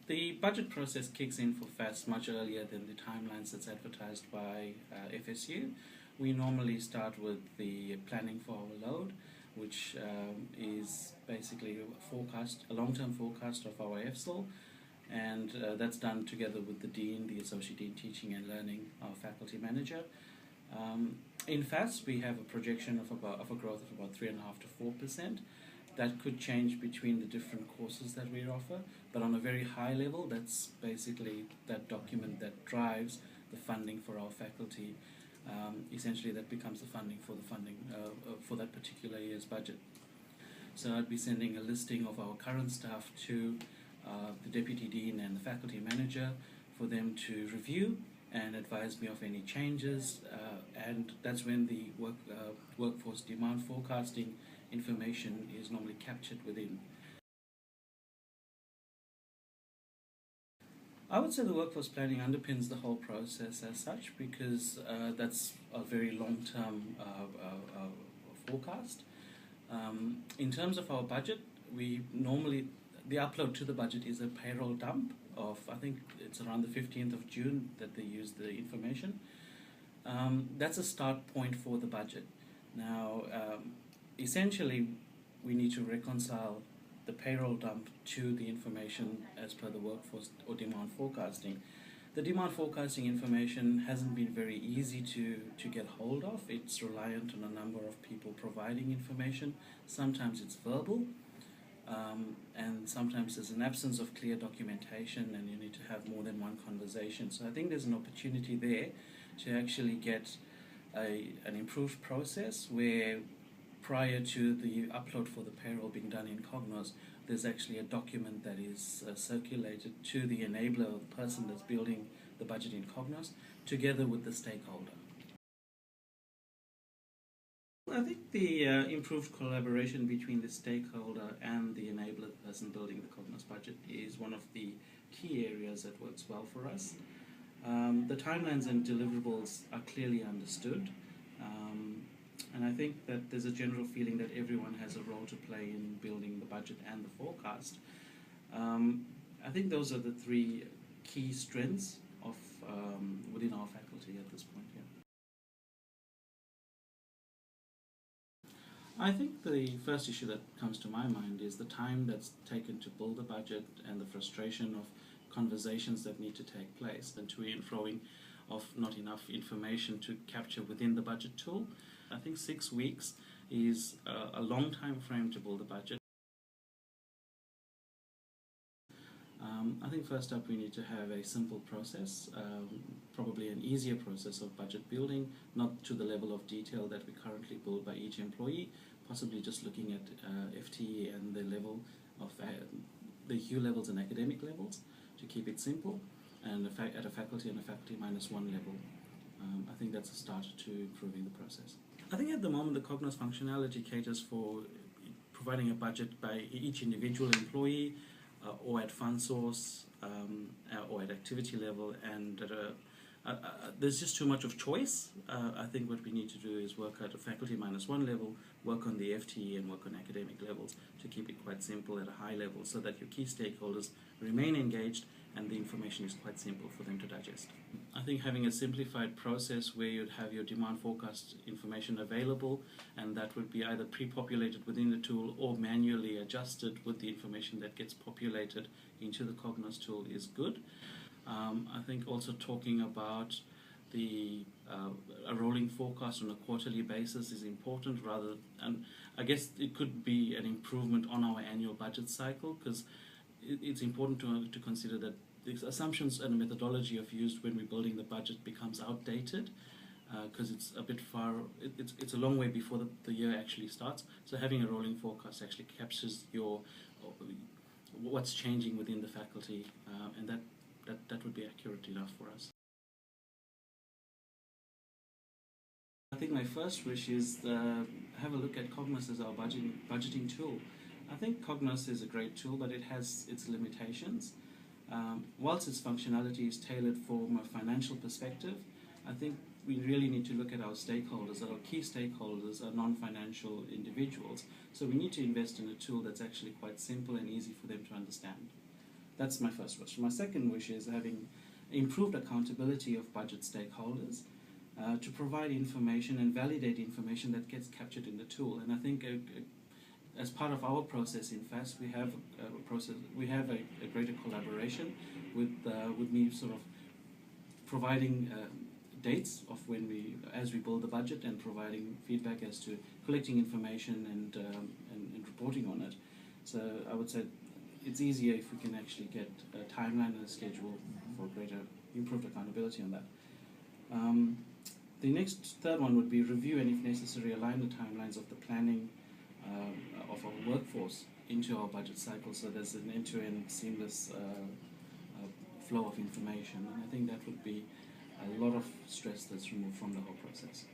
The budget process kicks in for FAST much earlier than the timelines that's advertised by FSU. We normally start with the planning for our load, which is basically a long-term forecast of our FSOL, and that's done together with the Dean, the Associate Dean Teaching and Learning, our faculty manager. In FAST, we have a projection of a growth of about 3.5% to 4%. That could change between the different courses that we offer, but on a very high level, that's basically that document that drives the funding for our faculty. Essentially, that becomes the funding for that particular year's budget. So I'd be sending a listing of our current staff to the Deputy Dean and the faculty manager for them to review and advise me of any changes, and that's when the workforce demand forecasting information is normally captured within. I would say the workforce planning underpins the whole process as such, because that's a very long-term forecast. In terms of our budget, the upload to the budget is a payroll dump of, I think it's around the 15th of June that they use the information. That's a start point for the budget. Now, essentially, we need to reconcile the payroll dump to the information as per the workforce or demand forecasting. The demand forecasting information hasn't been very easy to get hold of. It's reliant on a number of people providing information. Sometimes it's verbal, and sometimes there's an absence of clear documentation, and you need to have more than one conversation. So I think there's an opportunity there to actually get an improved process where, prior to the upload for the payroll being done in Cognos, there's actually a document that is circulated to the enabler, or the person that's building the budget in Cognos, together with the stakeholder. I think the improved collaboration between the stakeholder and the enabler, the person building the Cognos budget, is one of the key areas that works well for us. The timelines and deliverables are clearly understood. And I think that there's a general feeling that everyone has a role to play in building the budget and the forecast. I think those are the three key strengths of within our faculty at this point. Yeah. I think the first issue that comes to my mind is the time that's taken to build the budget and the frustration of conversations that need to take place, and to and froing of not enough information to capture within the budget tool. I think 6 weeks is a long time frame to build a budget. I think first up we need to have a simple process, probably an easier process of budget building, not to the level of detail that we currently build by each employee, possibly just looking at FTE and the level of the Hugh levels and academic levels to keep it simple, and at a faculty and a faculty minus one level. I think that's a start to improving the process. I think at the moment the Cognos functionality caters for providing a budget by each individual employee, or at fund source, or at activity level, and there's just too much of choice. I think what we need to do is work at a faculty minus one level, work on the FTE and work on academic levels to keep it quite simple at a high level, so that your key stakeholders remain engaged and the information is quite simple for them to digest. I think having a simplified process where you'd have your demand forecast information available, and that would be either pre-populated within the tool or manually adjusted with the information that gets populated into the Cognos tool, is good. I think also talking about a rolling forecast on a quarterly basis is important, and I guess it could be an improvement on our annual budget cycle, because it's important to consider that the assumptions and the methodology of used when we're building the budget becomes outdated, because it's a bit far, it's a long way before the year actually starts. So having a rolling forecast actually captures what's changing within the faculty, and that would be accurate enough for us. I think my first wish is have a look at Cognos as our budgeting tool. I think Cognos is a great tool, but it has its limitations. Whilst its functionality is tailored from a financial perspective, I think we really need to look at our stakeholders. Our key stakeholders are non-financial individuals, so we need to invest in a tool that's actually quite simple and easy for them to understand. That's my first wish. My second wish is having improved accountability of budget stakeholders to provide information and validate information that gets captured in the tool. And I think as part of our process in FAST, we have a greater collaboration with me sort of providing dates of as we build the budget, and providing feedback as to collecting information and reporting on it. So I would say it's easier if we can actually get a timeline and a schedule for greater improved accountability on that. The third one would be review and, if necessary, align the timelines of the planning of our workforce into our budget cycle, so there's an end-to-end seamless flow of information. And I think that would be a lot of stress that's removed from the whole process.